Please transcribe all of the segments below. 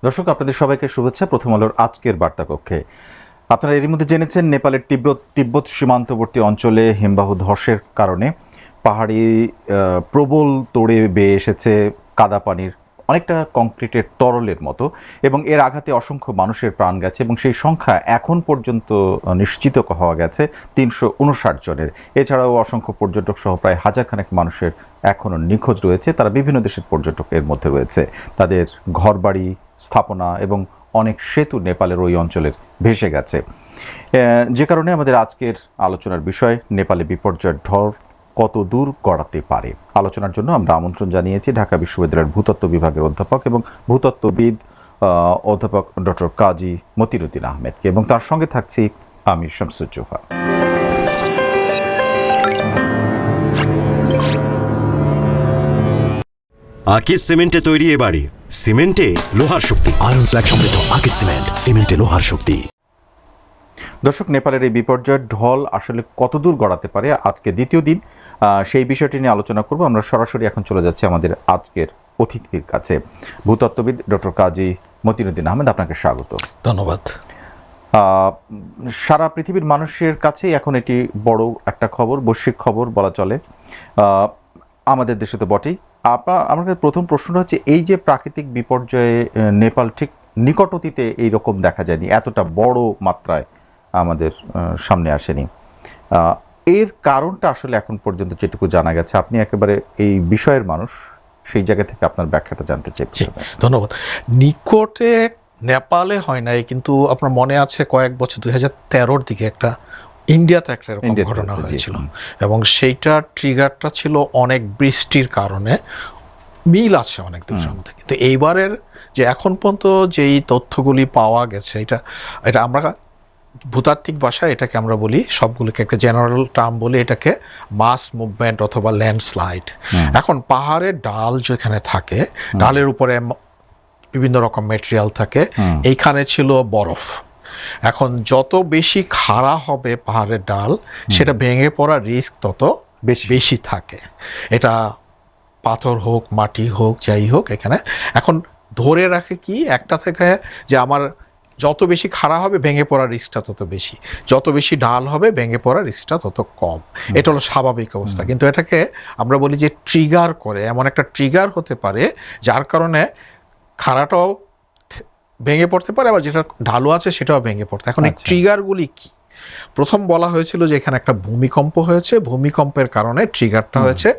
দর্শক, আপনাদের সবাইকে শুভেচ্ছা প্রথম আলোর আজকের বার্তা কক্ষে। আপনারা এরই মধ্যে জেনেছেন নেপালের তিব্বত সীমান্তবর্তী অঞ্চলে হিমবাহ ধসের কারণে পাহাড়ি প্রবল তোড়ে বেয়ে এসেছে কাদা পানির অনেকটা কংক্রিটের তরলের মতো, এবং এর আঘাতে অসংখ্য মানুষের প্রাণ গেছে এবং সেই সংখ্যা এখন পর্যন্ত নিশ্চিত হওয়া গেছে ৩৫৯ জনের। এছাড়াও অসংখ্য পর্যটক সহ প্রায় হাজারখানেক মানুষের এখনও নিখোঁজ রয়েছে। তারা বিভিন্ন দেশের পর্যটকের মধ্যে রয়েছে। তাদের ঘরবাড়ি, স্থাপনা এবং অনেক সেতু নেপালের ওই অঞ্চলের ভেসে গেছে, যে কারণে আমাদের আজকের আলোচনার বিষয় নেপালে বিপর্যয়ের ঢল কত দূর গড়াতে পারে। আলোচনার জন্য আমরা আমন্ত্রণ জানিয়েছি ঢাকা বিশ্ববিদ্যালয়ের ভূতত্ত্ব বিভাগের অধ্যাপক এবং ভূতত্ত্ববিদ অধ্যাপক ডক্টর কাজী মতিউদ্দিন আহমেদকে, এবং তার সঙ্গে থাকছি আমি শামসুজ্জোহা। আকিজ সিমেন্টে তৈরি এ বাড়ি, সিমেন্টে লোহার শক্তি। আয়রন স্ল্যাগ সমৃদ্ধ আকিজ সিমেন্ট, সিমেন্টে লোহার শক্তি। দর্শক, নেপালের এই বিপর্যয়ের ঢল আসলে কতদূর গড়াতে পারে, আজকে দ্বিতীয় দিন সেই বিষয়টি নিয়ে আলোচনা করব। আমরা সরাসরি এখন চলে যাচ্ছি আমাদের আজকের অতিথির কাছে। ভূতত্ত্ববিদ ডক্টর কাজী মতিউদ্দিন আহমেদ, আপনাকে স্বাগত। ধন্যবাদ। সারা পৃথিবীর মানুষের কাছেই এখন এটি বড় একটা খবর, বৈশ্বিক খবর বলা চলে, আমাদের দেশে তো বটেই। আমার প্রথম প্রশ্নটা হচ্ছে, এই যে প্রাকৃতিক বিপর্যয়ে নেপাল ঠিক নিকট অতীতে এইরকম দেখা যায়নি, এতটা বড় মাত্রায় আমাদের সামনে আসেনি, এর কারণটা আসলে এখন পর্যন্ত যেটুকু জানা গেছে, আপনি একেবারে এই বিষয়ের মানুষ, সেই জায়গা থেকে আপনার ব্যাখ্যাটা জানতে চাইছি। ধন্যবাদ। নিকটে নেপালে হয় নাই, কিন্তু আপনার মনে আছে কয়েক বছর 2013-র দিকে একটা ইন্ডিয়াতে একটা এরকম ঘটনা হয়েছিল, এবং সেইটার ট্রিগারটা ছিল অনেক বৃষ্টির কারণে। মিল আছে অনেক দেশের মধ্যে, কিন্তু এইবারের যে এখন পর্যন্ত যেই তথ্যগুলি পাওয়া গেছে, এটা আমরা ভূতাত্ত্বিক ভাষায় এটাকে আমরা বলি, সবগুলোকে একটা জেনারেল টার্ম বলি, এটাকে মাস মুভমেন্ট অথবা ল্যান্ডস্লাইড। এখন পাহাড়ের ডাল যেখানে থাকে, ডালের উপরে বিভিন্ন রকম মেটেরিয়াল থাকে, এইখানে ছিল বরফ। এখন যত বেশি খাড়া হবে পাহাড়ের ডাল, সেটা ভেঙে পড়ার রিস্ক তত বেশি থাকে। এটা পাথর হোক, মাটি হোক, যাই হোক, এখানে এখন ধরে রাখে কি একটা থেকে, যে আমার যত বেশি খাড়া হবে ভেঙে পড়ার রিস্কটা তত বেশি, যত বেশি ঢাল হবে ভেঙে পড়ার রিস্কটা তত কম। এটা হলো স্বাভাবিক অবস্থা। কিন্তু এটাকে আমরা বলি যে ট্রিগার করে, এমন একটা ট্রিগার হতে পারে যার কারণে খাড়াটাও ভেঙে পড়তে পারে, আবার যেটা ঢালু আছে সেটাও ভেঙে পড়তে। এখন এই ট্রিগারগুলি কি? প্রথম বলা হয়েছিল যে এখানে একটা ভূমিকম্প হয়েছে, ভূমিকম্পের কারণে ট্রিগারটা হয়েছে,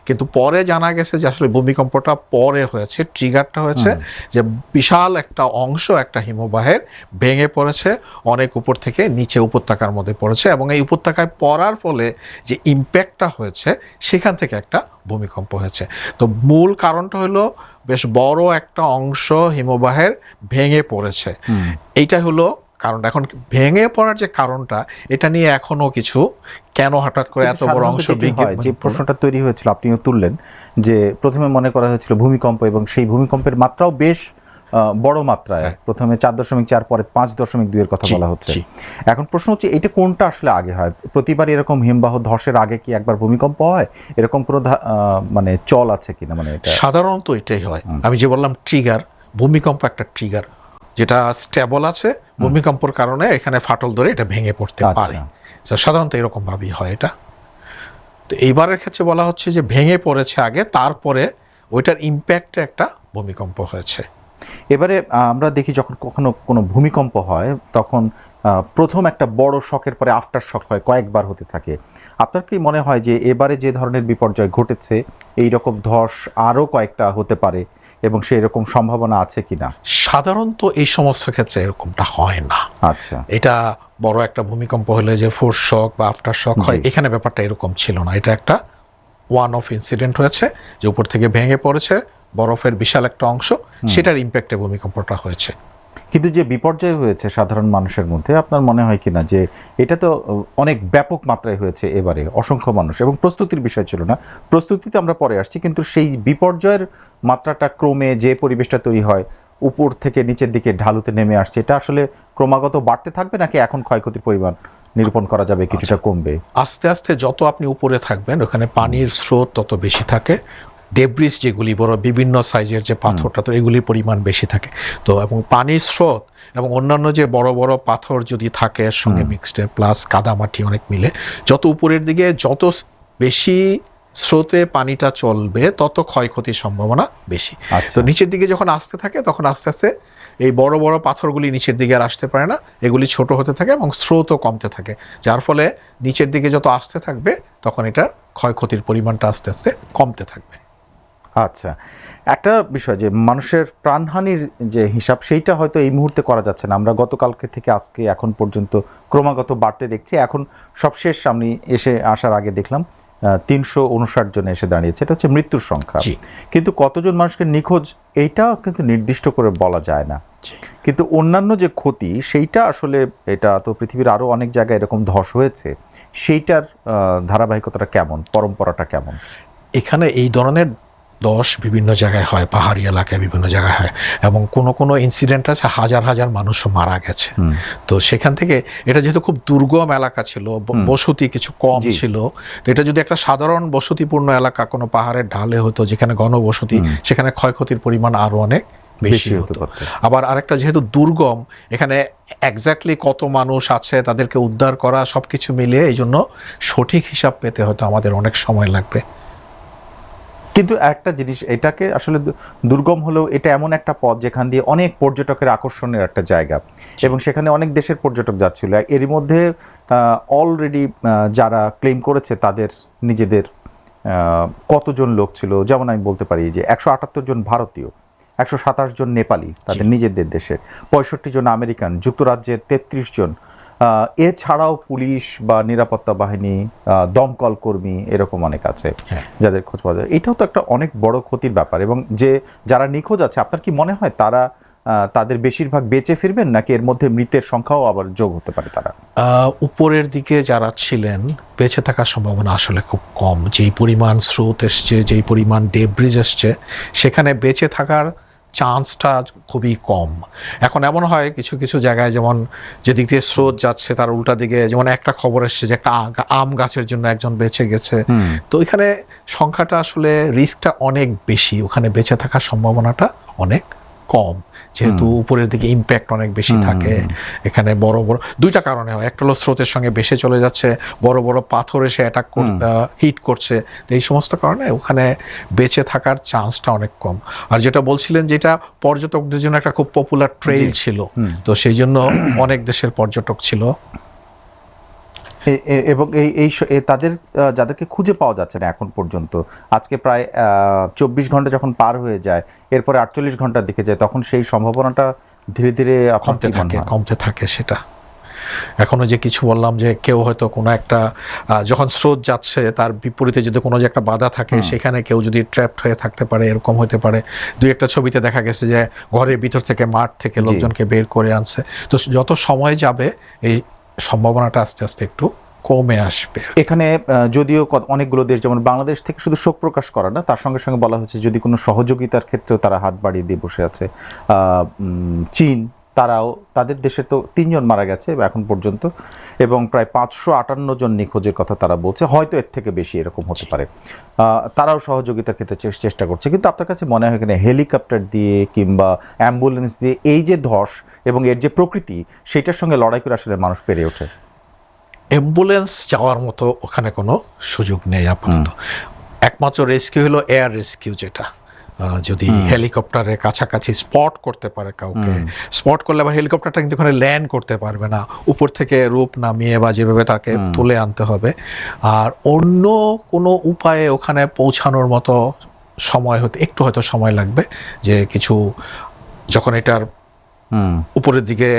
কিন্তু পরে জানা গেছে যে আসলে ভূমিকম্পটা পরে হয়েছে, ট্রিগারটা হয়েছে যে বিশাল একটা অংশ একটা হিমবাহের ভেঙে পড়েছে, অনেক উপর থেকে নিচে উপত্যকার মধ্যে পড়েছে, এবং এই উপত্যকায় পড়ার ফলে যে ইম্প্যাক্টটা হয়েছে সেখান থেকে একটা ভূমিকম্প হয়েছে। তো মূল কারণটা হলো বেশ বড় একটা অংশ হিমবাহের ভেঙে পড়েছে, এইটা হলো কারণটা। এখন ভেঙে পড়ার যে কারণটা, এটা নিয়ে এখনো কিছু, কেন হঠাৎ করে এত বড় অংশ ভেঙে, যে প্রশ্নটা তৈরি হয়েছিল আপনিও তুললেন, যে প্রথমে মনে করা হয়েছিল ভূমিকম্প, এবং সেই ভূমিকম্পের মাত্রাও বেশ বড় মাত্রায়, প্রথমে 4.4, পরে 5.2 এর কথা বলা হচ্ছে। এখন প্রশ্ন হচ্ছে, এটা কোনটা আসলে আগে হয়? প্রতিবার এরকম হিমবাহ ধসের আগে কি একবার ভূমিকম্প হয়? এরকম কোনো মানে চল আছে কিনা? মানে সাধারণত এটাই হয়। আমি যে বললাম ট্রিগার, ভূমিকম্প একটা ট্রিগার, যেটা স্টেবল আছে, ভূমিকম্পের কারণে এখানে ফাটল ধরে এটা ভেঙে পড়তে পারে। সাধারণত এরকম ভাবেই হয় এটা। তো এইবারের ক্ষেত্রে বলা হচ্ছে যে ভেঙে পড়েছে আগে, তারপরে ওইটার ইম্প্যাক্টে একটা ভূমিকম্প হয়েছে। এবারে আমরা দেখি যখন কখনো কোনো ভূমিকম্প হয়, তখন প্রথম একটা বড় শকের পরে আফটার শক হয়, কয়েকবার হতে থাকে। আপনার কি মনে হয় যে এবারে যে ধরনের বিপর্যয় ঘটেছে, এই রকম ধস আরও কয়েকটা হতে পারে, এবং সেই রকম সম্ভাবনা আছে কিনা? সাধারণত এই সমস্ত ক্ষেত্রে এরকমটা হয় না। আচ্ছা, এটা বড় একটা ভূমিকম্প হলে যে ফোর্স শক বা আফটার শক হয়, এখানে ব্যাপারটা এরকম ছিল না। এটা একটা ওয়ান অফ ইনসিডেন্ট হয়েছে, যে উপর থেকে ভেঙে পড়েছে বরফের বিশাল একটা অংশ, সেটার ইম্প্যাক্টে ভূমিকম্পটা হয়েছে। কিন্তু যে বিপর্যয় হয়েছে সাধারণ মানুষের মধ্যে, আপনার মনে হয় কিনা যে এটা তো অনেক ব্যাপক মাত্রায় হয়েছে এবারে, অসংখ্য মানুষ, এবং প্রস্তুতির বিষয় ছিল না, প্রস্তুতিতে আমরা পরে আসছি, কিন্তু সেই বিপর্যয়ের মাত্রাটা ক্রমে যে পরিবেশটা তৈরি হয়, উপর থেকে নিচের দিকে ঢালুতে নেমে আসছে, এটা আসলে ক্রমাগত বাড়তে থাকবে, নাকি এখন ক্ষয়ক্ষতির পরিমাণ নিরূপণ করা যাবে কিছুটা কমবে? আস্তে আস্তে যত আপনি উপরে থাকবেন, ওখানে পানির স্রোত তত বেশি থাকে, ডেব্রিস যেগুলি বড় বিভিন্ন সাইজের যে পাথরটা, তো এগুলির পরিমাণ বেশি থাকে। তো এবং পানির স্রোত এবং অন্যান্য যে বড় বড় পাথর যদি থাকে এর সঙ্গে মিক্সড, প্লাস কাদামাটি অনেক মিলে, যত উপরের দিকে যত বেশি স্রোতে পানিটা চলবে তত ক্ষয়ক্ষতির সম্ভাবনা বেশি। তো নিচের দিকে যখন আসতে থাকে তখন আস্তে আস্তে এই বড় বড় পাথরগুলি নিচের দিকে আর আসতে পারে না, এগুলি ছোট হতে থাকে এবং স্রোতও কমতে থাকে, যার ফলে নিচের দিকে যত আসতে থাকবে তখন এটার ক্ষয়ক্ষতির পরিমাণটা আস্তে আস্তে কমতে থাকবে। আচ্ছা, একটা বিষয় যে মানুষের প্রাণহানির যে হিসাব সেইটা হয়তো এই মুহূর্তে করা যাচ্ছে না। আমরা গতকালকে থেকে আজকে এখন পর্যন্ত ক্রমাগত বাড়তে দেখছি। এখন সবশেষ আমি আসার আগে দেখলাম 359 জন এসে দাঁড়িয়েছে, এটা হচ্ছে মৃত্যুর সংখ্যা। কিন্তু কতজন মানুষকে নিখোঁজ এইটা কিন্তু নির্দিষ্ট করে বলা যায় না। কিন্তু অন্যান্য যে ক্ষতি সেইটা আসলে, এটা তো পৃথিবীর আরো অনেক জায়গায় এরকম ধস হয়েছে, সেইটার ধারাবাহিকতাটা কেমন, পরম্পরাটা কেমন? এখানে এই ধরনের ধস বিভিন্ন জায়গায় হয়, পাহাড়ি এলাকায় বিভিন্ন জায়গায় হয়, এবং কোনো কোনো ইনসিডেন্ট আছে হাজার হাজার মানুষও মারা গেছে। তো সেখান থেকে এটা যেহেতু খুব দুর্গম এলাকা ছিল, বসতি কিছু কম ছিল, তো এটা যদি একটা সাধারণ বসতিপূর্ণ এলাকা কোনো পাহাড়ের ঢালে হতো যেখানে ঘনবসতি, সেখানে ক্ষয়ক্ষতির পরিমাণ আরো অনেক বেশি হতো। আবার আরেকটা যেহেতু দুর্গম, এখানে এক্স্যাক্টলি কত মানুষ আছে তাদেরকে উদ্ধার করা সবকিছু মিলিয়ে এই জন্য সঠিক হিসাব পেতে হয়তো আমাদের অনেক সময় লাগবে। কিন্তু একটা জিনিস, এটাকে আসলে দুর্গম হলেও এটা এমন একটা পথ যেখান দিয়ে অনেক পর্যটকের আকর্ষণের একটা জায়গা, এবং সেখানে অনেক দেশের পর্যটক যাচ্ছিল। এরই মধ্যে অলরেডি যারা ক্লেম করেছে তাদের নিজেদের কতজন লোক ছিল, যেমন আমি বলতে পারি যে 178 জন ভারতীয়, 127 জন নেপালি তাদের নিজেদের দেশের, 65 জন আমেরিকান, যুক্তরাজ্যের 33 জন, এছাড়াও পুলিশ বা নিরাপত্তা বাহিনী, দমকল কর্মী, এরকম অনেক আছে যাদের খোঁজ পাওয়া যায়। এটাও তো একটা অনেক বড় ক্ষতির ব্যাপার। এবং যে যারা নিখোঁজ আছে, আপনার কি মনে হয় তারা তাদের বেশিরভাগ বেঁচে ফিরবেন, নাকি এর মধ্যে মৃতের সংখ্যাও আবার যোগ হতে পারে? তারা উপরের দিকে যারা ছিলেন বেঁচে থাকার সম্ভাবনা আসলে খুব কম। যেই পরিমাণ স্রোত এসছে, যেই পরিমাণ ডেব্রিজ এসছে, সেখানে বেঁচে থাকার চান্সটা খুবই কম। এখন এমন হয় কিছু কিছু জায়গায়, যেমন যেদিক দিয়ে স্রোত যাচ্ছে তার উল্টা দিকে, যেমন একটা খবর এসছে যে একটা আম গাছের জন্য একজন বেঁচে গেছে। তো এখানে সংখ্যাটা আসলে রিস্কটা অনেক বেশি, ওখানে বেঁচে থাকার সম্ভাবনাটা অনেক কম, যেহেতু উপরের দিকে ইম্প্যাক্ট অনেক বেশি থাকে। এখানে বড় বড় দুইটা কারণে হয়, একটা হলো স্রোতের সঙ্গে ভেসে চলে যাচ্ছে, বড় বড় পাথর এসে অ্যাটাক হিট করছে, এই সমস্ত কারণে ওখানে বেঁচে থাকার চান্সটা অনেক কম। আর যেটা বলছিলেন, যেটা পর্যটকদের জন্য একটা খুব পপুলার ট্রেইল ছিল, তো সেই জন্য অনেক দেশের পর্যটক ছিল। এবং এই তাদের যাদেরকে খুঁজে পাওয়া যাচ্ছে না এখন পর্যন্ত, আজকে প্রায় 24 ঘন্টা যখন পার হয়ে যায়, এরপরে 48 ঘন্টার দিকে যায়, তখন সেই সম্ভাবনাটা ধীরে ধীরে কমতে থাকে। সেটা এখনো যে কিছু বললাম যে কেউ হয়তো কোনো একটা যখন স্রোত যাচ্ছে তার বিপরীতে যদি কোনো যে একটা বাধা থাকে, সেখানে কেউ যদি ট্র্যাপড হয়ে থাকতে পারে, এরকম হতে পারে। দুই একটা ছবিতে দেখা গেছে যে ঘরের ভিতর থেকে, মাঠ থেকে লোকজনকে বের করে আনছে। তো যত সময় যাবে এই সম্ভাবনাটা আস্তে আস্তে একটু কমে আসবে। এখানে যদিও অনেকগুলো দেশ, যেমন বাংলাদেশ থেকে শুধু শোক প্রকাশ করা না, তার সঙ্গে সঙ্গে বলা হচ্ছে যদি কোনো সহযোগিতার ক্ষেত্রেও তারা হাত বাড়িয়ে দিয়ে বসে আছে। চীন, তারাও, তাদের দেশে তো 3 জন মারা গেছে এখন পর্যন্ত, এবং প্রায় 558 জন নিখোঁজের কথা তারা বলছে, হয়তো এর থেকে বেশি এরকম হতে পারে। তারাও সহযোগিতার ক্ষেত্রে চেষ্টা করছে। কিন্তু আপনার কাছে মনে হয় এখানে হেলিকপ্টার দিয়ে কিংবা অ্যাম্বুলেন্স দিয়ে এই যে ধস এবং এর যে প্রকৃতি, সেটার সঙ্গে লড়াই করে আসলে মানুষ পেরে ওঠে? অ্যাম্বুলেন্স যাওয়ার মতো ওখানে কোনো সুযোগ নেই আপাতত। একমাত্র রেস্কিউ হলো এয়ার রেস্কিউ, যেটা যদি হেলিকপ্টারের কাছাকাছি স্পট করতে পারে কাউকে, স্পট করলে আবার হেলিকপ্টারটা কিন্তু ওখানে ল্যান্ড করতে পারবে না, উপর থেকে রূপ নামিয়ে বা যেভাবে তাকে তুলে আনতে হবে। আর অন্য কোনো উপায়ে ওখানে পৌঁছানোর মতো সময় একটু হয়তো সময় লাগবে, যে কিছু যখন এটার উপরের দিকে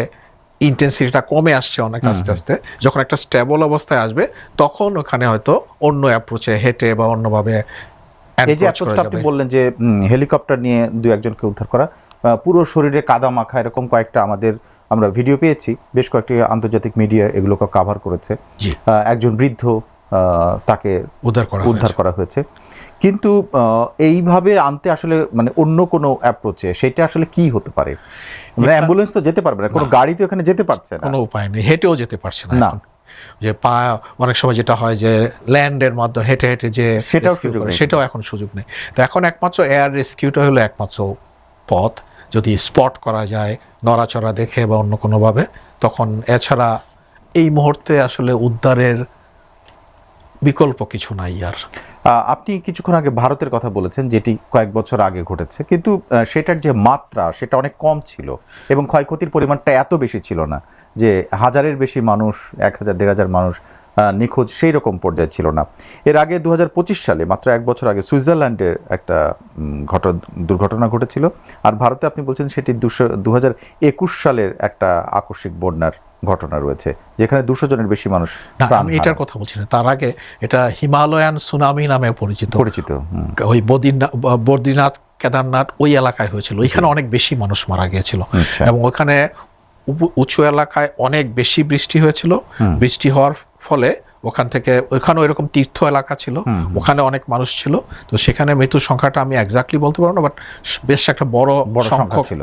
ইন্টেন্সিটিটা কমে আসছে অনেক আস্তে আস্তে, যখন একটা স্টেবল অবস্থায় আসবে, তখন ওখানে হয়তো অন্য অ্যাপ্রোচে হেঁটে বা অন্যভাবে। এই যে আপনি বললেন যে হেলিকপ্টার নিয়ে 2-1 জনকে উদ্ধার করা, পুরো শরীরে কাদা মাখা এরকম কয়েকটা আমরা ভিডিও পেয়েছি, বেশ কয়েকটি আন্তর্জাতিক মিডিয়া এগুলোকে কভার করেছে। একজন বৃদ্ধ, তাকে উদ্ধার করা হয়েছে। কিন্তু এইভাবে আনতে আসলে মানে অন্য কোনো অ্যাপ্রোচে সেটা আসলে কি হতে পারে? অ্যাম্বুলেন্স তো যেতে পারবে না, কোনো গাড়ি তো এখানে যেতে পারছে না, কোনো উপায় নেই, হেঁটেও যেতে পারছে না। যে অনেক সময় যেটা হয় যে ল্যান্ডের মাধ্যমে হেঁটে হেঁটে যে সেটাও rescue সুযোগ করে, নেই। সেটাও এখন সুযোগ নেই। তো এখন একমাত্র এয়ার রেস্কিউটা হলো একমাত্র পথ, যদি স্পট করা যায় নড়াচড়া দেখে বা অন্য কোনোভাবে, তখন এছাড়া এই মুহূর্তে আসলে উদ্ধারের বিকল্প কিছু নাই আর। আপনি কিছুক্ষণ আগে ভারতের কথা বলেছেন, যেটি কয়েক বছর আগে ঘটেছে, কিন্তু সেটার যে মাত্রা সেটা অনেক কম ছিল এবং ক্ষয়ক্ষতির পরিমাণটা এত বেশি ছিল না যে হাজারের বেশি মানুষ, 1000 1500 মানুষ নিখোঁজ সেই রকম পর্যায়ে ছিল না। এর আগে 2025 সালে, মাত্র এক বছর আগে, সুইজারল্যান্ডের একটা দুর্ঘটনা ঘটেছিল। আর ভারতে আপনি বলছেন সেটি 2021 সালের একটা আকস্মিক বন্যার ঘটনা রয়েছে, যেখানে 200 জনের বেশি মানুষ না, প্রাণ আমি এটার হারায়। কথা বলছি না, তার আগে এটা হিমালয়ান সুনামি নামে পরিচিত। ওই বদ্রীনাথ কেদারনাথ ওই এলাকায় হয়েছিল, ওইখানে অনেক বেশি মানুষ মারা গিয়েছিল। আচ্ছা। এবং ওখানে উঁচু এলাকায় অনেক বেশি বৃষ্টি হয়েছিল। বৃষ্টি হওয়ার ফলে ওখানে এরকম তীর্থ এলাকা ছিল, ওখানে অনেক মানুষ ছিল। তো সেখানে মৃত্যুর সংখ্যাটা আমি এক্স্যাক্টলি বলতে পারবো না, বাট বেশ একটা বড় সংখ্যা ছিল।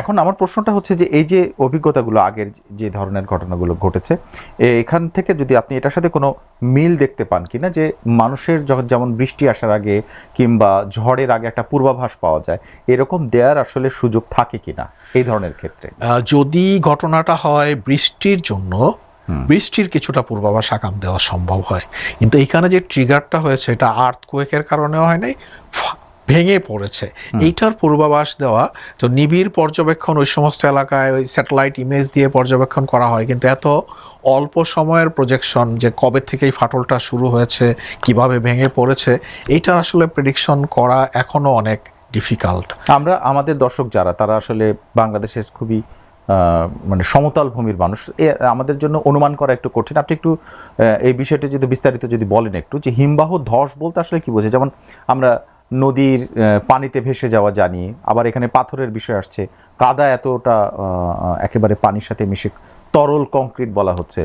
এখন আমার প্রশ্নটা হচ্ছে যে এই যে অভিজ্ঞতাগুলো, আগের যে ধরনের ঘটনাগুলো ঘটেছে, এখান থেকে যদি আপনি এটার সাথে কোনো মিল দেখতে পান কিনা, যে মানুষের যখন যেমন বৃষ্টি আসার আগে কিংবা ঝড়ের আগে একটা পূর্বাভাস পাওয়া যায়, এরকম দেওয়ার আসলে সুযোগ থাকে কিনা এই ধরনের ক্ষেত্রে? যদি ঘটনাটা হয় বৃষ্টির জন্য, বৃষ্টির কিছুটা পূর্বাভাস আগাম দেওয়া সম্ভব হয়, কিন্তু এখানে যে ট্রিগারটা হয়েছে এটা আর্থকোয়েকের কারণে হয় নাই, ভেঙে পড়েছে। এইটার পূর্বাভাস দেওয়া, তো নিবিড় পর্যবেক্ষণ ওই সমস্ত এলাকায় ওই স্যাটেলাইট ইমেজ দিয়ে পর্যবেক্ষণ করা হয়, কিন্তু এত অল্প সময়ের প্রজেকশন যে কবে থেকে এই ফাটলটা শুরু হয়েছে, কিভাবে ভেঙে পড়েছে, এইটার আসলে প্রেডিকশন করা এখনো অনেক ডিফিকাল্ট। আমরা আমাদের দর্শক যারা, তারা আসলে বাংলাদেশের খুবই মানে সমতল ভূমির মানুষ, আমাদের জন্য অনুমান করা একটু কঠিন। আপনি একটু এই বিষয়টি যদি বিস্তারিত যদি বলেন একটু, যে হিমবাহ ধস বলতে আসলে কি বোঝে? যেমন আমরা নদীর পানিতে ভেসে যাওয়া জানি, আবার এখানে পাথরের বিষয় আসছে, কাদা এতটা একেবারে পানির সাথে মিশে তরল কংক্রিট বলা হচ্ছে।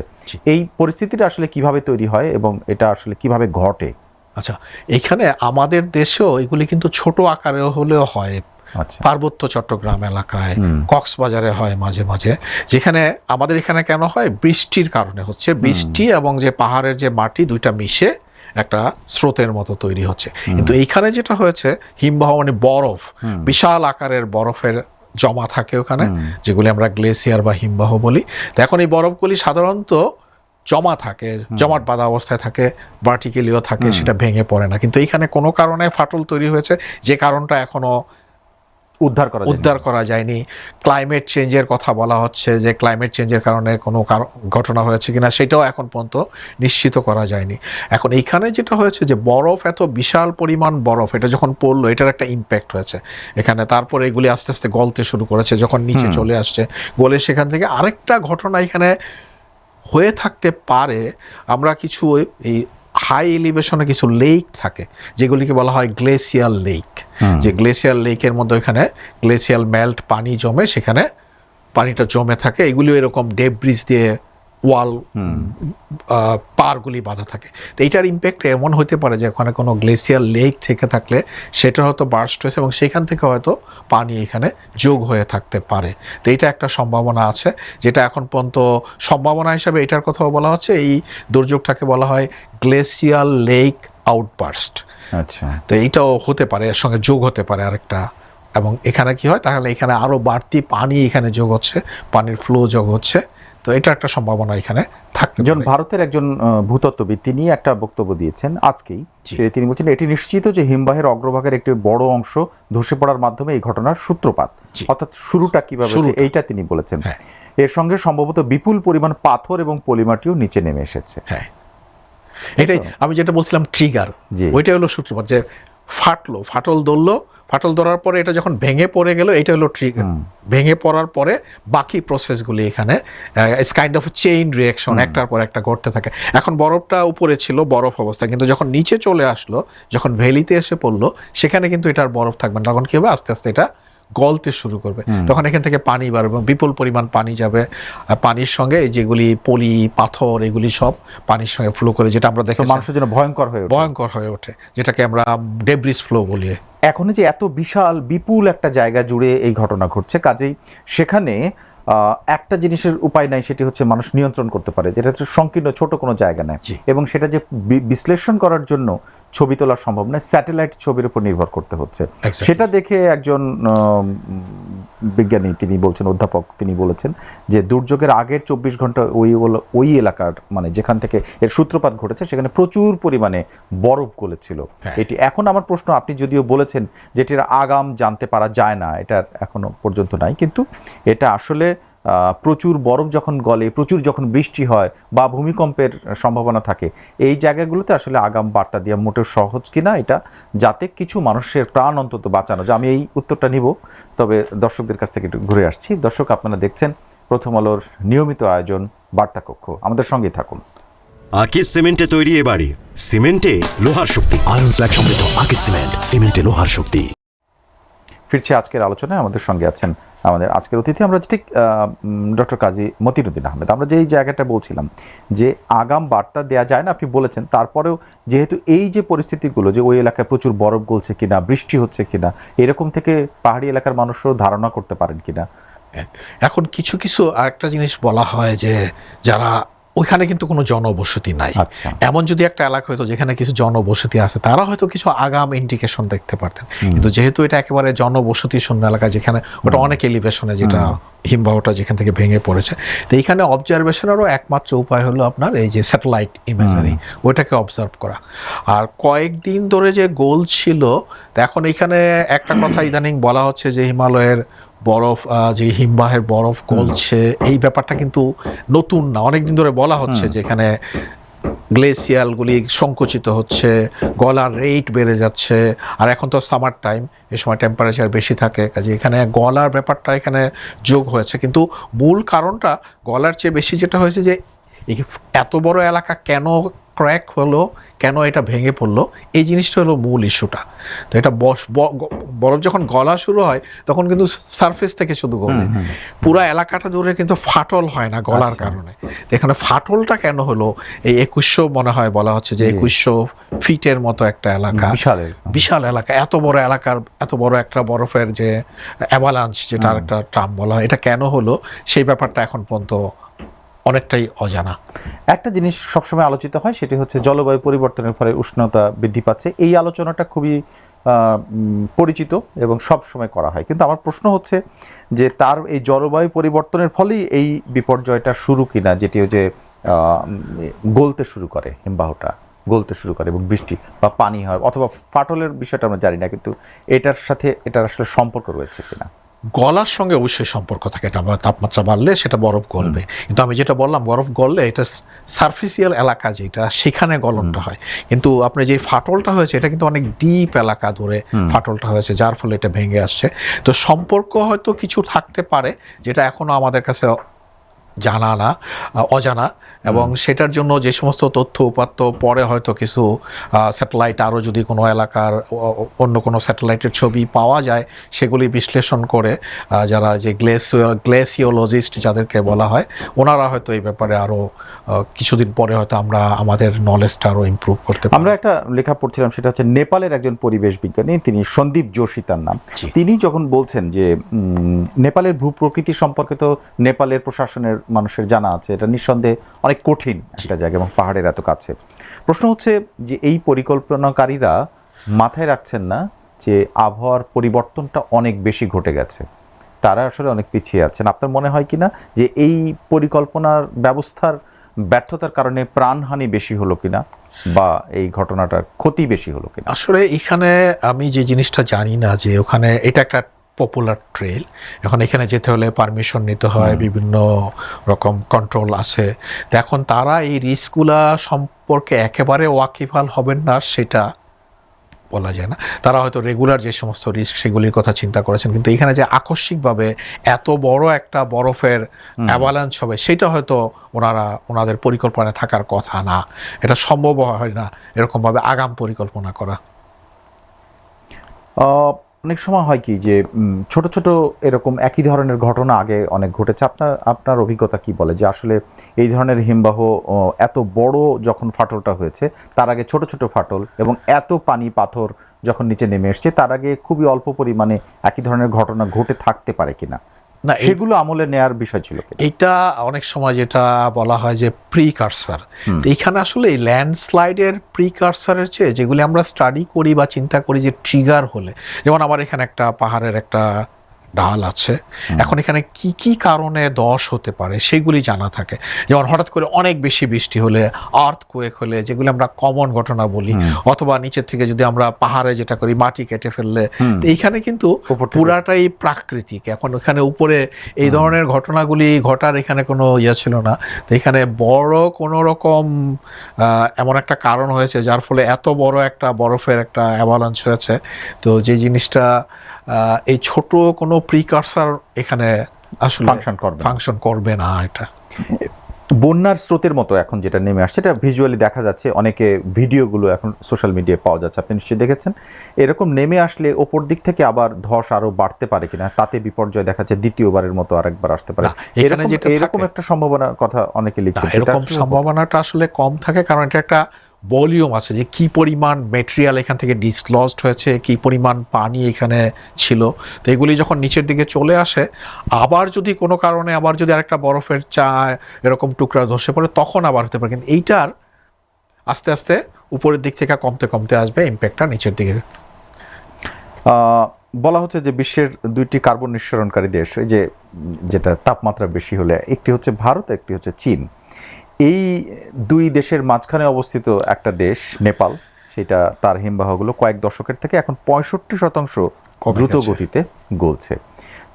এই পরিস্থিতিটা আসলে কিভাবে তৈরি হয় এবং এটা আসলে কিভাবে ঘটে? আচ্ছা, এখানে আমাদের দেশেও এগুলি কিন্তু ছোট আকারে হলেও হয়। আচ্ছা। পার্বত্য চট্টগ্রাম এলাকায়, কক্সবাজারে হয় মাঝে মাঝে। যেখানে আমাদের এখানে কেন হয়, বৃষ্টির কারণে হচ্ছে, বৃষ্টি এবং যে পাহাড়ের যে মাটি দুইটা মিশে একটা স্রোতের মতো তৈরি হচ্ছে। কিন্তু এইখানে যেটা হয়েছে, হিমবাহ মানে বরফ, বিশাল আকারের বরফের জমা থাকে ওখানে, যেগুলি আমরা গ্লেসিয়ার বা হিমবাহ বলি। তো এখন এই বরফগুলি সাধারণত জমা থাকে, জমাট বাঁধা অবস্থায় থাকে, ভার্টিক্যালিও থাকে, সেটা ভেঙে পড়ে না। কিন্তু এইখানে কোনো কারণে ফাটল তৈরি হয়েছে, যে কারণটা এখনো উদ্ধার করা যায়নি। ক্লাইমেট চেঞ্জের কথা বলা হচ্ছে, যে ক্লাইমেট চেঞ্জের কারণে কোনো ঘটনা হয়েছে কিনা সেটাও এখন পর্যন্ত নিশ্চিত করা যায়নি। এখন এইখানে যেটা হয়েছে, যে বরফ, এত বিশাল পরিমাণ বরফ, এটা যখন পড়লো এটার একটা ইম্প্যাক্ট হয়েছে এখানে। তারপরে এগুলি আস্তে আস্তে গলতে শুরু করেছে, যখন নিচে চলে আসছে গলে, সেখান থেকে আরেকটা ঘটনা এখানে হয়ে থাকতে পারে। আমরা কিছু এই হাই এলিভেশনে কিছু লেক থাকে, যেগুলিকে বলা হয় গ্লেসিয়াল লেক। যে গ্লেসিয়াল লেকের মধ্যে এখানে গ্লেসিয়াল মেল্ট পানি জমে, সেখানে পানিটা জমে থাকে, এগুলিও এরকম ডেব্রিজ দিয়ে ওয়াল পারগুলি বাঁধা থাকে। তো এইটার ইম্প্যাক্ট এমন হতে পারে যে ওখানে কোনো গ্লেসিয়াল লেক থেকে থাকলে সেটা হয়তো বার্স্ট হয়েছে এবং সেখান থেকে হয়তো পানি এখানে যোগ হয়ে থাকতে পারে। তো এইটা একটা সম্ভাবনা আছে, যেটা এখন পর্যন্ত সম্ভাবনা হিসাবে এটার কথাও বলা হচ্ছে। এই দুর্যোগটাকে বলা হয় গ্লেসিয়াল লেক আউটবার্স্ট। আচ্ছা। তো এইটাও হতে পারে, এর সঙ্গে যোগ হতে পারে আরেকটা। এবং এখানে কি হয়, তাহলে এখানে আরও বাড়তি পানি এখানে যোগ হচ্ছে, পানির ফ্লো যোগ হচ্ছে। তো এটা একটা সম্ভাবনা এখানে থাকতে পারে। যেমন ভারতের একজন ভূতত্ত্ববিদ, তিনি একটা বক্তব্য দিয়েছেন আজকেই। তিনি বলছেন, এটি নিশ্চিত যে হিমবাহের অগ্রভাগের একটি বড় অংশ ধসে পড়ার মাধ্যমে এই ঘটনার সূত্রপাত, অর্থাৎ শুরুটা কিভাবে এইটা তিনি বলেছেন। এর সঙ্গে সম্ভবত বিপুল পরিমাণ পাথর এবং পলিমাটিও নিচে নেমে এসেছে। হ্যাঁ, এটাই আমি যেটা বলছিলাম, ট্রিগার, ওইটা হলো সূত্রপাত। যে ফাটল ধরার পরে এটা যখন ভেঙে পড়ে গেল, এটা হলো ট্রিগার। ভেঙে পড়ার পরে বাকি প্রসেসগুলি এখানে it's kind of chain reaction, একটার পর একটা ঘটতে থাকে। এখন বরফটা উপরে ছিল বরফ অবস্থায়, কিন্তু যখন নিচে চলে আসলো, যখন ভ্যালিতে এসে পড়লো, সেখানে কিন্তু এটার বরফ থাকবে না। তখন কি হবে, আস্তে আস্তে এটা গলতে শুরু করবে। তখন এখান থেকে পানি বাড়বে, বিপুল পরিমাণ পানি যাবে। পানির সঙ্গে এই যেগুলি পলি, পাথর, এগুলি সব পানির সঙ্গে ফ্লো করে, যেটা আমরা দেখি মানুষের জন্য ভয়ঙ্কর হয়ে ওঠে, যেটাকে আমরা ডেব্রিস ফ্লো বলি। এখন যে এত বিশাল বিপুল একটা জায়গা জুড়ে এই ঘটনা ঘটছে, কাজেই সেখানে একটা জিনিসের উপায় নাই, সেটি হচ্ছে মানুষ নিয়ন্ত্রণ করতে পারে, যেটা হচ্ছে সংকীর্ণ ছোট কোনো জায়গা নেয়, এবং সেটা যে বিশ্লেষণ করার জন্য ছবি তোলা সম্ভব নয়, স্যাটেলাইট ছবির উপর নির্ভর করতে হচ্ছে। সেটা দেখে একজন বিজ্ঞানী তিনি বলছেন, অধ্যাপক তিনি বলেছেন যে দুর্যোগের আগের 24 ঘন্টা ওই এলাকার মানে যেখান থেকে এর সূত্রপাত ঘটেছে সেখানে প্রচুর পরিমাণে বরফ গলেছিল। এটি এখন আমার প্রশ্ন, আপনি যদিও বলেছেন যে এটির আগাম জানতে পারা যায় না, এটা এখনো পর্যন্ত নাই, কিন্তু এটা আসলে প্রচুর বরফ যখন গলে, প্রচুর যখন বৃষ্টি হয় বা ভূমিকম্পের সম্ভাবনা থাকে, এই জায়গাগুলোতে আসলে আগাম বার্তা দেওয়া মোটেও সহজ কিনা, এটা যাতে কিছু মানুষের প্রাণ অন্তত বাঁচানো যায়। আমি এই উত্তরটা নিব, তবে দর্শকদের কাছ থেকে একটু ঘুরে আসছি। দর্শক, আপনারা দেখছেন প্রথম আলোর নিয়মিত আয়োজন বার্তা কক্ষ, আমাদের সঙ্গেই থাকুন। আকিজ সিমেন্টে তৈরি এ বাড়ি, সিমেন্টে লোহার শক্তি। আয়রন স্ল্যাগ সমৃদ্ধ আকিজ সিমেন্ট, সিমেন্টে লোহার শক্তি। ফিরছি আজকের আলোচনায়। আমাদের সঙ্গে আছেন আমাদের আজকের অতিথি, আমরা ঠিক ডক্টর কাজী মতিনুদ্দিন আহমেদ। আমরা যেই জায়গাটা বলছিলাম যে আগাম বার্তা দেওয়া যায় না, আপনি বলেছেন, তারপরেও যেহেতু এই যে পরিস্থিতিগুলো, যে ওই এলাকায় প্রচুর বরফ গলছে কিনা, বৃষ্টি হচ্ছে কিনা, এরকম থেকে পাহাড়ি এলাকার মানুষও ধারণা করতে পারেন কিনা? এখন কিছু কিছু আরেকটা জিনিস বলা হয় যে যারা ওইখানে কিন্তু কোনো জনবসতি নাই, এমন যদি একটা এলাকা হয়তো যেখানে কিছু জনবসতি আছে, তারা হয়তো কিছু আগাম ইন্ডিকেশন দেখতে পারতেন। কিন্তু যেহেতু এটা একেবারে জনবসতি শূন্য এলাকা, যেখানে ওটা অনেক এলিভেশনে, যেটা হিমবাহটা যেখান থেকে ভেঙে পড়েছে, তো এইখানে অবজারভেশনেরও একমাত্র উপায় হলো আপনার এই যে স্যাটেলাইট ইমেজারি, ওইটাকে অবজার্ভ করা। আর কয়েকদিন ধরে যে গোল ছিল, তো এখন এখানে একটা কথা ইদানিং বলা হচ্ছে যে হিমালয়ের বরফ, যে হিমবাহের বরফ গলছে, এই ব্যাপারটা কিন্তু নতুন না, অনেকদিন ধরে বলা হচ্ছে যে এখানে গ্লেসিয়ালগুলি সংকুচিত হচ্ছে, গলার রেট বেড়ে যাচ্ছে। আর এখন তো সামার টাইম, এই সময় টেম্পারেচার বেশি থাকে, কাজে এখানে গলার ব্যাপারটা এখানে যোগ হয়েছে। কিন্তু মূল কারণটা গলার চেয়ে বেশি যেটা হয়েছে যে এত বড় এলাকা কেন ক্র্যাক হলো, কেন এটা ভেঙে পড়লো, এই জিনিসটা হলো মূল ইস্যুটা। তো এটা বরফ যখন গলা শুরু হয় তখন কিন্তু সারফেস থেকে শুধু গলে, পুরো এলাকাটা জুড়ে কিন্তু ফাটল হয় না গলার কারণে। এখানে ফাটলটা কেন হলো, এই 2100 মনে হয় বলা হচ্ছে যে 2100 ফিটের মতো একটা এলাকা, বিশাল এলাকা, এত বড় এলাকার এত বড় একটা বরফের যে অ্যাভালাঞ্চ, যেটা আরেকটা টার্ম বলা হয়, এটা কেন হলো সেই ব্যাপারটা এখন পর্যন্ত অনেকটাই অজানা। একটা জিনিস সবসময় আলোচিত হয়, সেটি হচ্ছে জলবায়ু পরিবর্তনের ফলে উষ্ণতা বৃদ্ধি পাচ্ছে। এই আলোচনাটা খুবই পরিচিত এবং সব সময় করা হয়, কিন্তু আমার প্রশ্ন হচ্ছে যে তার এই জলবায়ু পরিবর্তনের ফলেই এই বিপর্যয়টা শুরু কিনা, যেটি যে গলতে শুরু করে, হিমবাহটা গলতে শুরু করে এবং বৃষ্টি বা পানি হয়, অথবা ফাটলের বিষয়টা আমরা জানি না, কিন্তু এটার সাথে এটার আসলে সম্পর্ক রয়েছে কিনা? গলার সঙ্গে অবশ্যই সম্পর্ক থাকে, এটা তাপমাত্রা বাড়লে সেটা বরফ গলবে। কিন্তু আমি যেটা বললাম, বরফ গললে এটা সারফেসিয়াল এলাকা যেটা, সেখানে গলনটা হয়। কিন্তু আপনি যে ফাটলটা হয়েছে, এটা কিন্তু অনেক ডিপ এলাকা ধরে ফাটলটা হয়েছে, যার ফলে এটা ভেঙে আসছে। তো সম্পর্ক হয়তো কিছু থাকতে পারে, যেটা এখনো আমাদের কাছে জানা না, অজানা, এবং সেটার জন্য যে সমস্ত তথ্য উপাত্ত পরে হয়তো কিছু স্যাটেলাইট, আরও যদি কোনো এলাকার অন্য কোনো স্যাটেলাইটের ছবি পাওয়া যায়, সেগুলি বিশ্লেষণ করে যারা যে গ্লেসিওলজিস্ট যাদেরকে বলা হয়, ওনারা হয়তো এই ব্যাপারে আরও কিছুদিন পরে হয়তো আমরা আমাদের নলেজটা আরও ইমপ্রুভ করতে পারি। আমরা একটা লেখা পড়ছিলাম, সেটা হচ্ছে নেপালের একজন পরিবেশ বিজ্ঞানী, তিনি সন্দীপ যোশী তার নাম। তিনি যখন বলছেন যে নেপালের ভূপ্রকৃতি সম্পর্কে তো নেপালের প্রশাসনের মানুষের জানা আছে, এটা নিঃসন্দেহে অনেক কঠিন একটা জায়গা এবং পাহাড়ের এত কাছে। প্রশ্ন হচ্ছে যে এই পরিকল্পনাকারীরা মাথায় রাখছেন না যে আবহাওয়ার পরিবর্তনটা অনেক বেশি ঘটে গেছে, তারা আসলে অনেক পিছিয়ে আছেন। আপনার মনে হয় কিনা যে এই পরিকল্পনার ব্যবস্থার ব্যর্থতার কারণে প্রাণহানি বেশি হলো কিনা, বা এই ঘটনাটার ক্ষতি বেশি হলো কিনা? আসলে এখানে আমি যে জিনিসটা জানি না, যে ওখানে এটা একটা পপুলার ট্রেল, এখন এখানে যেতে হলে পারমিশন নিতে হয়, বিভিন্ন রকম কন্ট্রোল আছে। তো এখন তারা এই রিস্কগুলা সম্পর্কে একেবারে ওয়াকিবহাল হবেন না সেটা বলা যায় না। তারা হয়তো রেগুলার যে সমস্ত রিস্ক সেগুলির কথা চিন্তা করেছেন, কিন্তু এখানে যে আকস্মিকভাবে এত বড় একটা বরফের অ্যাভালাঞ্চ হবে, সেটা হয়তো ওনাদের পরিকল্পনায় থাকার কথা না। এটা সম্ভব হয় না এরকমভাবে আগাম পরিকল্পনা করা। অনেক সময় হয় কি যে ছোট ছোট এরকম একই ধরনের ঘটনা আগে অনেক ঘটেছে। আপনার অভিজ্ঞতা কি বলে যে আসলে এই ধরনের হিমবাহ এত বড় যখন ফাটলটা হয়েছে, তার আগে ছোট ছোট ফাটল এবং এত পানি পাথর যখন নিচে নেমে এসছে, তার আগে খুবই অল্প পরিমাণে একই ধরনের ঘটনা ঘটে থাকতে পারে কিনা? না, সেগুলো আমলে নেয়ার বিষয় ছিল কি? এটা অনেক সময় যেটা বলা হয় যে প্রিকারসার, এইখানে আসলে এই ল্যান্ডস্লাইডের প্রিকারসারের চেয়ে যেগুলি আমরা স্টাডি করি বা চিন্তা করি যে ট্রিগার হলে, যেমন আমার এখানে একটা পাহাড়ের একটা ঢাল আছে, এখন এখানে কি কি কারণে ধস হতে পারে সেগুলি জানা থাকে। যেমন হঠাৎ করে অনেক বেশি বৃষ্টি হলে, আর্থকোয়েক হলে, যেগুলি আমরা কমন ঘটনা বলি, অথবা নিচের থেকে যদি আমরা পাহাড়ে যেটা করি মাটি কেটে ফেললে, তো এইখানে কিন্তু পুরাটাই প্রাকৃতিক। এখন ওখানে উপরে এই ধরনের ঘটনাগুলি ঘটার এখানে কোনো ইয়ে ছিল না। তো এখানে বড় কোনো রকম এমন একটা কারণ হয়েছে যার ফলে এত বড় একটা বরফের একটা অ্যাভালাঞ্চ হয়েছে। তো যে জিনিসটা এই ছোট কোনো প্রিকারসার এখানে আসলে ফাংশন করবে না। এটা বন্যার স্রোতের মতো এখন যেটা নেমে আসছে, এটা ভিজুয়ালি দেখা যাচ্ছে, অনেকে ভিডিওগুলো এখন সোশ্যাল মিডিয়ায় পাওয়া যাচ্ছে, আপনি নিশ্চয়ই দেখেছেন। এরকম নেমে আসলে ওপর দিক থেকে আবার ধস আরো বাড়তে পারে কিনা, তাতে বিপর্যয় দেখা যাচ্ছে দ্বিতীয়বারের মতো আরেকবার আসতে পারে, এরকম একটা সম্ভাবনার কথা অনেকে লিখছে। এরকম সম্ভাবনাটা আসলে কম থাকে, কারণ এটা একটা ভলিউম আছে যে কি পরিমাণ মেটেরিয়াল এখান থেকে ডিসলজড হয়েছে, কি পরিমাণ পানি এখানে ছিল। তো এগুলি যখন নিচের দিকে চলে আসে, আবার যদি কোনো কারণে আবার যদি আরেকটা বরফের এরকম টুকরা ধসে পড়ে, তখন আবার হতে পারে। কিন্তু এইটার আস্তে আস্তে উপরের দিক থেকে কমতে কমতে আসবে ইম্প্যাক্টটা নিচের দিকে। বলা হচ্ছে যে বিশ্বের দুইটি কার্বন নিঃসরণকারী দেশ, যেটা তাপমাত্রা বেশি হলে, একটি হচ্ছে ভারত, একটি হচ্ছে চীন। এই দুই দেশের মাঝখানে অবস্থিত একটা দেশ নেপাল, সেটা তার হিমবাহগুলো কয়েক দশকের থেকে এখন 65% দ্রুত গতিতে গলছে।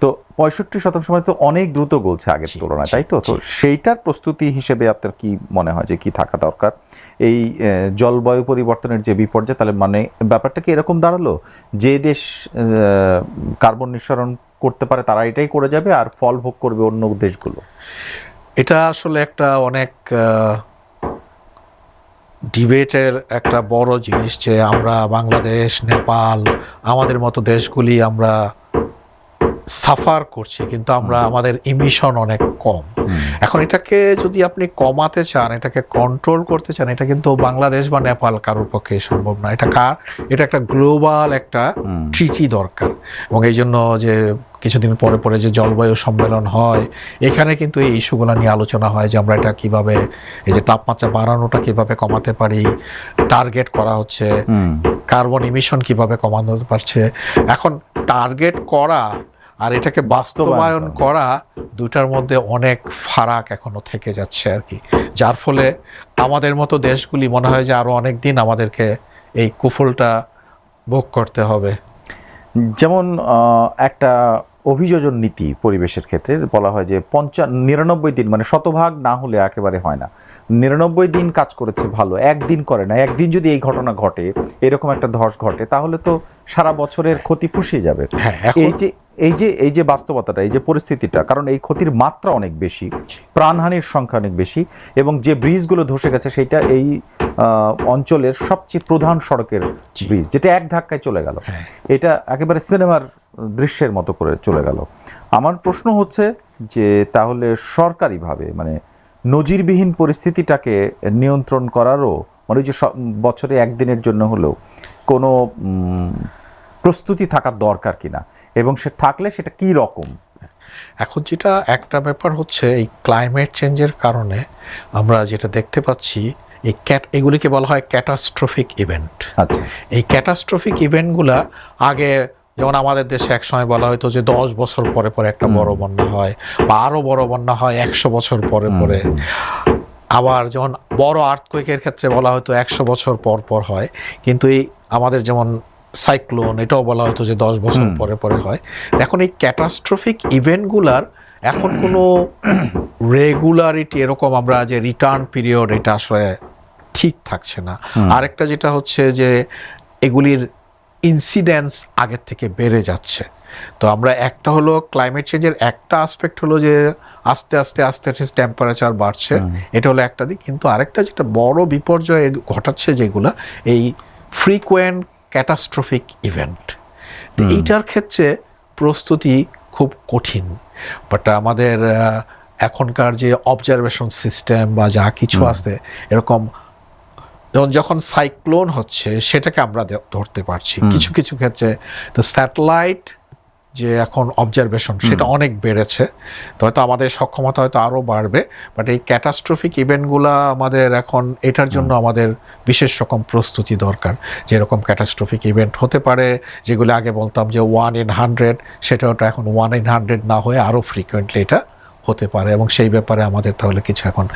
তো 65% মানে তো অনেক দ্রুত গলছে আগের তুলনায়, তাই তো? তো সেইটার প্রস্তুতি হিসেবে আপনার কি মনে হয় যে কি থাকা দরকার? এই জলবায়ু পরিবর্তনের যে বিপর্যয়, তাহলে মানে ব্যাপারটা কি এরকম দাঁড়ালো যে দেশ কার্বন নিঃসরণ করতে পারে তারা এটাই করে যাবে আর ফল ভোগ করবে অন্য দেশগুলো? এটা আসলে একটা অনেক ডিবেটের একটা বড় জিনিস যে আমরা বাংলাদেশ, নেপাল, আমাদের মতো দেশগুলি আমরা সাফার করছি, কিন্তু আমরা আমাদের ইমিশন অনেক কম। এখন এটাকে যদি আপনি কমাতে চান, এটাকে কন্ট্রোল করতে চান, এটা কিন্তু বাংলাদেশ বা নেপাল কারোর পক্ষে সম্ভব না। এটা একটা গ্লোবাল একটা ট্রিটি দরকার। এবং এই জন্য যে কিছুদিন পরে পরে যে জলবায়ু সম্মেলন হয়, এখানে কিন্তু এই ইস্যুগুলো নিয়ে আলোচনা হয় যে আমরা এটা কিভাবে, এই যে তাপমাত্রা বাড়ানোটা কিভাবে কমাতে পারি, টার্গেট করা হচ্ছে, কার্বন ইমিশন কিভাবে কমানো পারছে। এখন টার্গেট করা আর এটাকে বাস্তবায়ন করা, দুটার মধ্যে অনেক ফারাক এখনো থেকে যাচ্ছে আর কি, যার ফলে আমাদের মতো দেশগুলি মনে হয় যে আরো অনেক দিন আমাদেরকে এই কুফলটা ভোগ করতে হবে। যেমন একটা অভিযোজন নীতি পরিবেশের ক্ষেত্রে বলা হয় যে 99 দিন, মানে শতভাগ না হলে একেবারে হয় না, 99 দিন কাজ করেছে ভালো, একদিন করে না। একদিন যদি এই ঘটনা ঘটে, এরকম একটা ধস ঘটে, তাহলে তো সারা বছরের ক্ষতি পুষিয়ে যাবে। এই যে বাস্তবতাটা, এই যে পরিস্থিতিটা, কারণ এই ক্ষতির মাত্রা অনেক বেশি, প্রাণহানির সংখ্যা অনেক বেশি, এবং যে ব্রিজগুলো ধসে গেছে সেটা এই অঞ্চলের সবচেয়ে প্রধান সড়কের ব্রিজ, যেটা এক ধাক্কায় চলে গেল। এটা একেবারে সিনেমার দৃশ্যের মতো করে চলে গেল। আমার প্রশ্ন হচ্ছে যে তাহলে সরকারিভাবে, মানে নজিরবিহীন পরিস্থিতিটাকে নিয়ন্ত্রণ করারও, মানে যে বছরে একদিনের জন্য হলেও কোনো প্রস্তুতি থাকার দরকার কিনা, এবং সে থাকলে সেটা কি রকম? এখন যেটা একটা ব্যাপার হচ্ছে, এই ক্লাইমেট চেঞ্জের কারণে আমরা যেটা দেখতে পাচ্ছি, এগুলিকে বলা হয় ক্যাটাস্ট্রফিক ইভেন্ট। আচ্ছা, এই ক্যাটাস্ট্রফিক ইভেন্টগুলা আগে যেমন আমাদের দেশে একসময় বলা হতো যে 10 বছর পরে পরে একটা বড় বন্যা হয়, বা আরো বড় বন্যা হয় 100 বছর পরে পরে। আবার যেমন বড় আর্থকোয়েকের ক্ষেত্রে বলা হতো 100 বছর পর পর হয়। কিন্তু এই আমাদের যেমন সাইক্লোন, এটাও বলা হতো যে 10 বছর পরে পরে হয়। এখন এই ক্যাটাস্ট্রফিক ইভেন্টগুলার এখন কোনো রেগুলারিটি, এরকম আমরা যে রিটার্ন পিরিয়ড, এটা আসলে ঠিক থাকছে না। আরেকটা যেটা হচ্ছে যে এগুলির ইনসিডেন্স আগের থেকে বেড়ে যাচ্ছে। তো আমরা একটা হলো ক্লাইমেট চেঞ্জের একটা আসপেক্ট হলো যে আস্তে আস্তে আস্তে আস্তে টেম্পারেচার বাড়ছে, এটা হলো একটা দিক। কিন্তু আরেকটা যেটা বড় বিপর্যয় ঘটাচ্ছে যেগুলো, এই ফ্রিকোয়েন্ট ক্যাটাস্ট্রফিক ইভেন্ট, এইটার ক্ষেত্রে প্রস্তুতি খুব কঠিন। বাট আমাদের এখনকার যে অবজারভেশন সিস্টেম বা যা কিছু আছে, এরকম যখন সাইক্লোন হচ্ছে সেটাকে আমরা ধরতে পারছি কিছু কিছু ক্ষেত্রে। তো স্যাটেলাইট যে এখন অবজারভেশন সেটা অনেক বেড়েছে, তো হয়তো আমাদের সক্ষমতা হয়তো আরও বাড়বে, বাট এই ক্যাটাস্ট্রফিক ইভেন্টগুলো আমাদের এখন এটার জন্য আমাদের বিশেষ রকম প্রস্তুতি দরকার। যেরকম ক্যাটাস্ট্রফিক ইভেন্ট হতে পারে যেগুলো আগে বলতাম যে 1 in 100, সেটা ওটা এখন 1 in 100 না হয়ে আরও ফ্রিকোয়েন্টলি এটা হতে পারে, এবং সেই ব্যাপারে আমাদের তাহলে কিছু এখন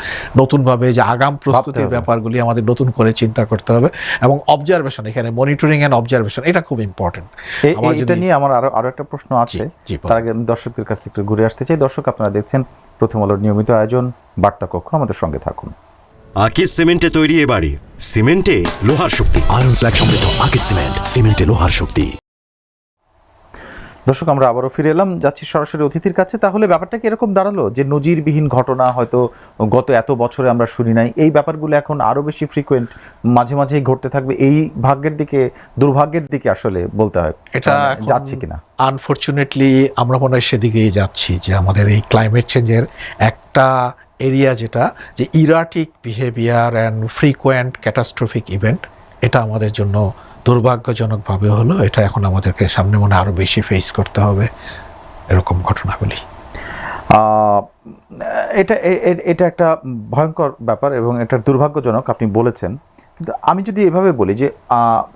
নতুনভাবে যে আগাম প্রস্তুতির ব্যাপারগুলি আমাদের নতুন করে চিন্তা করতে হবে। এবং অবজারভেশন, এখানে মনিটরিং অ্যান্ড অবজারভেশন এটা খুব ইম্পর্টেন্ট। এটা নিয়ে আমার আরো একটা প্রশ্ন আছে, তার আগে আমি দর্শকদের কাছ থেকে একটু ঘুরে আসতে চাই। দর্শক, আপনারা দেখছেন প্রথম আলোর নিয়মিত আয়োজন বার্তা কক্ষ, আমাদের সঙ্গে থাকুন। আকিজ সিমেন্টে তৈরি এ বাড়ি, সিমেন্টে লোহার শক্তি। আয়রন স্ল্যাগ সমৃদ্ধ আকিজ সিমেন্ট, সিমেন্টে লোহার শক্তি। দর্শক, আমরা আবারও ফিরে এলাম, যাচ্ছি সরাসরি অতিথির কাছে। তাহলে ব্যাপারটা কি এরকম দাঁড়ালো যে নজিরবিহীন ঘটনা হয়তো গত এত বছরে আমরা শুনি নাই, এই ব্যাপারগুলো এখন আরো বেশি ফ্রিকোয়েন্ট মাঝে মাঝেই ঘটতে থাকবে, এই ভাগ্যের দিকে, দুর্ভাগ্যের দিকে আসলে বলতে হয় এটা যাচ্ছে কিনা? আনফরচুনেটলি আমরা মনে হয় সেদিকেই যাচ্ছি, যে আমাদের এই ক্লাইমেট চেঞ্জের একটা এরিয়া যেটা যে erratic behaviour and frequent catastrophic event, এটা আমাদের জন্য দুর্ভাগ্যজনকভাবে হলো। এটা এখন আমাদেরকে সামনে মনে আরও বেশি ফেস করতে হবে এরকম ঘটনাগুলি। এটা এটা একটা ভয়ঙ্কর ব্যাপার এবং এটা দুর্ভাগ্যজনক, আপনি বলেছেন। কিন্তু আমি যদি এভাবে বলি যে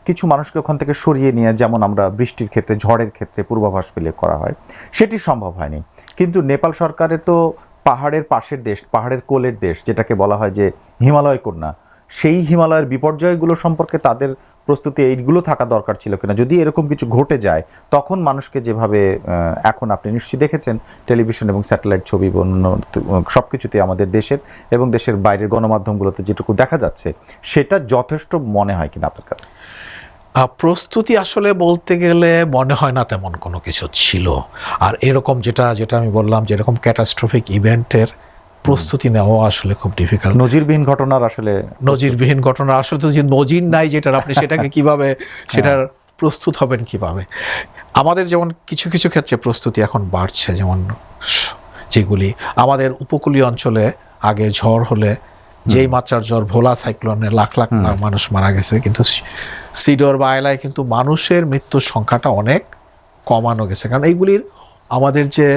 কিছু মানুষকে ওখান থেকে সরিয়ে নিয়ে, যেমন আমরা বৃষ্টির ক্ষেত্রে, ঝড়ের ক্ষেত্রে পূর্বাভাস পেলে করা হয়, সেটি সম্ভব হয়নি। কিন্তু নেপাল সরকারের তো পাহাড়ের পাশের দেশ, পাহাড়ের কোলের দেশ, যেটাকে বলা হয় যে হিমালয় কন্যা, সেই হিমালয়ের বিপর্যয়গুলো সম্পর্কে তাদের প্রস্তুতি এইগুলো থাকা দরকার ছিল কিনা? যদি এরকম কিছু ঘটে যায় তখন মানুষকে যেভাবে, এখন আপনি নিশ্চয়ই দেখেছেন টেলিভিশন এবং স্যাটেলাইট ছবি অন্য সব কিছুতে আমাদের দেশের এবং দেশের বাইরের গণমাধ্যমগুলোতে যেটুকু দেখা যাচ্ছে, সেটা যথেষ্ট মনে হয় কিনা আপনার কাছে? প্রস্তুতি আসলে বলতে গেলে মনে হয় না তেমন কোনো কিছু ছিল। আর এরকম যেটা আমি বললাম, যেরকম ক্যাটাস্ট্রফিক ইভেন্টের প্রস্তুতি নেওয়া আসলে খুব ডিফিকাল্ট। নজিরবিহীন ঘটনার আসলে নজিরবিহীন ঘটনা আসলে তো যে নজির নাই যেটার, আপনি সেটাকে কিভাবে সেটার প্রস্তুত হবেন কিভাবে? আমাদের যেমন কিছু কিছু ক্ষেত্রে প্রস্তুতি এখন বাড়ছে, যেমন যেগুলি আমাদের উপকূলীয় অঞ্চলে আগে ঝড় হলে যেই মাত্রার ঝড়, ভোলা সাইক্লোনে লাখ লাখ মানুষ মারা গেছে, কিন্তু সিডর বা আয়লায় কিন্তু মানুষের মৃত্যুর সংখ্যাটা অনেক কমানো গেছে। কারণ এইগুলির আমাদের যে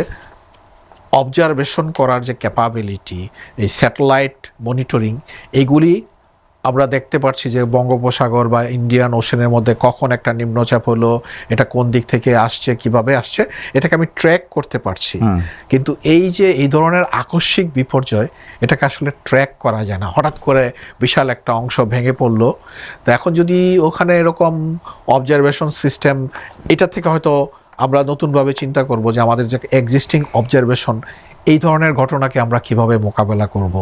অবজারভেশন করার যে ক্যাপাবিলিটি, এই স্যাটেলাইট মনিটরিং, এইগুলি আমরা দেখতে পাচ্ছি যে বঙ্গোপসাগর বা ইন্ডিয়ান ওশেনের মধ্যে কখন একটা নিম্নচাপ হলো, এটা কোন দিক থেকে আসছে, কিভাবে আসছে, এটাকে আমি ট্র্যাক করতে পারছি। কিন্তু এই যে এই ধরনের আকস্মিক বিপর্যয়, এটাকে আসলে ট্র্যাক করা যায় না। হঠাৎ করে বিশাল একটা অংশ ভেঙে পড়লো, তো এখন যদি ওখানে এরকম অবজারভেশন সিস্টেম, এটা থেকে হয়তো আমরা নতুনভাবে চিন্তা করব যে আমাদের যে এক্সিস্টিং অবজারভেশন, এই ধরনের ঘটনাকে আমরা কিভাবে মোকাবেলা করব।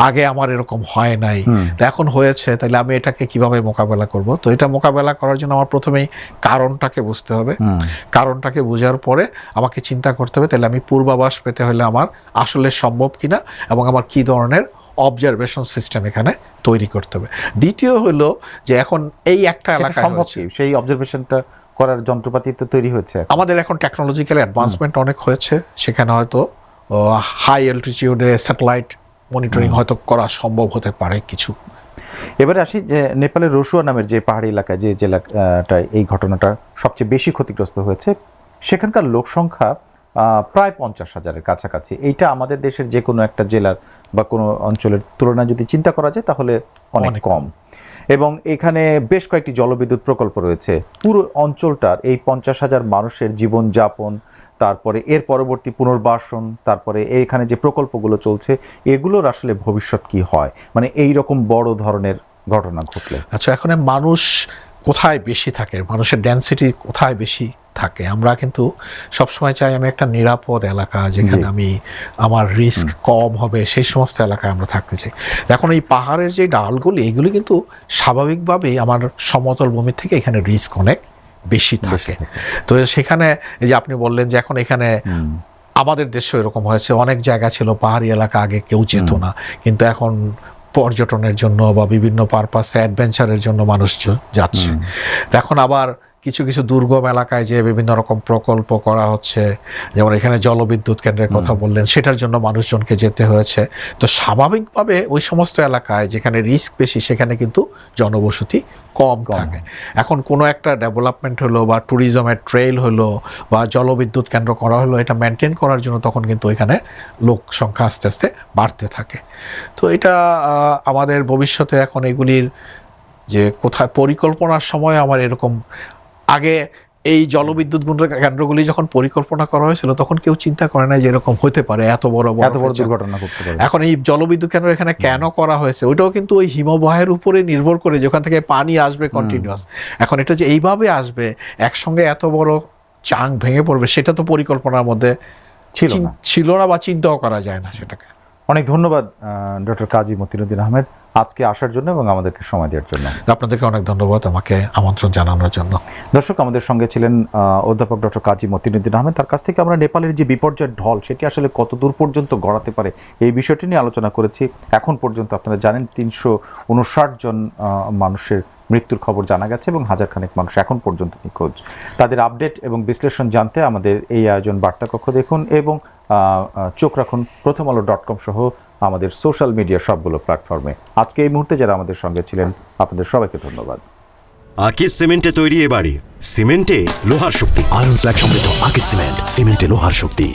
আগে আমার এরকম হয় নাই, তো এখন হয়েছে, তাহলে আমি এটাকে কিভাবে মোকাবেলা করব। তো এটা মোকাবেলা করার জন্য আমার প্রথমেই কারণটাকে বুঝতে হবে। কারণটাকে বোঝার পরে আমাকে চিন্তা করতে হবে তাহলে আমি পূর্বাভাস পেতে হলে আমার আসলে সম্ভব কিনা, এবং আমার কি ধরনের অবজারভেশন সিস্টেম এখানে তৈরি করতে হবে। দ্বিতীয় হলো যে এখন এই একটা এলাকা সম্ভব, সেই অবজারভেশনটা করার যন্ত্রপাতি তো তৈরি হয়েছে, আমাদের এখন টেকনোলজিক্যাল অ্যাডভান্সমেন্ট অনেক হয়েছে, সেখানে হয়তো হাই অ্যালটিটিউডে স্যাটেলাইট মনিটরিং হয়তো করা সম্ভব হতে পারে কিছু। এবারে আসি যে নেপালের রসুয়া নামের যে পাহাড়ি এলাকায়, যে জেলাটায় এই ঘটনাটা সবচেয়ে বেশি ক্ষতিগ্রস্ত হয়েছে, সেখানকার লোক সংখ্যা প্রায় 50,000-এর কাছাকাছি। এইটা আমাদের দেশের যে কোনো একটা জেলার বা কোনো অঞ্চলের তুলনায় যদি চিন্তা করা যায় তাহলে অনেক কম। এবং এখানে বেশ কয়েকটি জলবিদ্যুৎ প্রকল্প রয়েছে। পুরো অঞ্চলটার এই 50,000 মানুষের জীবনযাপন, তারপরে এর পরবর্তী পুনর্বাসন, তারপরে এখানে যে প্রকল্পগুলো চলছে, এগুলোর আসলে ভবিষ্যৎ কি হয়, মানে এই রকম বড় ধরনের ঘটনা ঘটলে? আচ্ছা, এখন মানুষ কোথায় বেশি থাকে, মানুষের ডেনসিটি কোথায় বেশি থাকে? আমরা কিন্তু সবসময় চাই আমি একটা নিরাপদ এলাকা, যেখানে আমি আমার রিস্ক কম হবে, সেই সমস্ত এলাকায় আমরা থাকতে চাই। এখন এই পাহাড়ের যে ডালগুলি, এগুলি কিন্তু স্বাভাবিকভাবেই আমার সমতল ভূমির থেকে এখানে রিস্ক অনেক বেশি থাকে। তো সেখানে এই যে আপনি বললেন যে এখন এখানে আমাদের দেশেও এরকম হয়েছে, অনেক জায়গা ছিল পাহাড়ি এলাকা আগে কেউ যেত না, কিন্তু এখন পর্যটনের জন্য বা বিভিন্ন পারপাসে অ্যাডভেঞ্চারের জন্য মানুষ যাচ্ছে। এখন আবার কিছু কিছু দুর্গম এলাকায় যে বিভিন্ন রকম প্রকল্প করা হচ্ছে, যেমন এখানে জলবিদ্যুৎ কেন্দ্রের কথা বললেন, সেটার জন্য মানুষজনকে যেতে হয়েছে। তো স্বাভাবিকভাবে ওই সমস্ত এলাকায় যেখানে রিস্ক বেশি সেখানে কিন্তু জনবসতি কম থাকে। এখন কোনো একটা ডেভেলপমেন্ট হলো বা ট্যুরিজমের ট্রেইল হলো বা জলবিদ্যুৎ কেন্দ্র করা হলো, এটা মেনটেন করার জন্য তখন কিন্তু এখানে লোক সংখ্যা আস্তে আস্তে বাড়তে থাকে। তো এটা আমাদের ভবিষ্যতে এখন এগুলির যে কোথায় পরিকল্পনার সময় আমার এরকম আগে এই জলবিদ্যুৎ কেন্দ্রগুলি যখন পরিকল্পনা করা হয়েছিল তখন কেউ চিন্তা করে না যে এরকম হতে পারে, এত বড় দুর্ঘটনা করতে পারে। এখন এই জলবিদ্যুৎ কেন্দ্র এখানে কেন করা হয়েছে ওইটাও কিন্তু ওই হিমবাহের উপরে নির্ভর করে, যেখান থেকে পানি আসবে কন্টিনিউয়াস। এখন এটা যে এইভাবে আসবে একসঙ্গে এত বড় চাং ভেঙে পড়বে, সেটা তো পরিকল্পনার মধ্যে ছিল না বা চিন্তাও করা যায় না সেটাকে। অনেক ধন্যবাদ ডক্টর কাজী মতিনুদ্দিন আহমেদ আজকে আসার জন্য এবং আমাদেরকে সময় দেওয়ার জন্য। আপনাদেরকে অনেক ধন্যবাদ আমাকে আমন্ত্রণ জানানোর জন্য। দর্শক, আমাদের সঙ্গে ছিলেন অধ্যাপক ডক্টর কাজী মতিনুদ্দিন আহমেদ। তার কাছ থেকে আমরা নেপালের যে বিপর্যয়ের ঢল সেটি আসলে কত দূর পর্যন্ত গড়াতে পারে এই বিষয়টি নিয়ে আলোচনা করেছি। এখন পর্যন্ত আপনারা জানেন 359 জন মানুষের মৃত্যুর খবর জানা গেছে এবং হাজার খানেক মানুষ এখন পর্যন্ত নিখোঁজ। তাদের আপডেট এবং বিশ্লেষণ জানতে আমাদের এই আয়োজন বার্তা কক্ষ দেখুন এবং চোখ রাখুন prothomalo.com সহ আমাদের সোশ্যাল মিডিয়া সবগুলো প্ল্যাটফর্মে। আজকে এই মুহূর্তে যারা আমাদের সঙ্গে ছিলেন আপনাদের সবাইকে ধন্যবাদ। আকিজ সিমেন্টে তৈরি এ বাড়ি, সিমেন্টে লোহার শক্তি। আয়রন স্ল্যাগ সমৃদ্ধ আকিজ সিমেন্ট, সিমেন্টে লোহার শক্তি।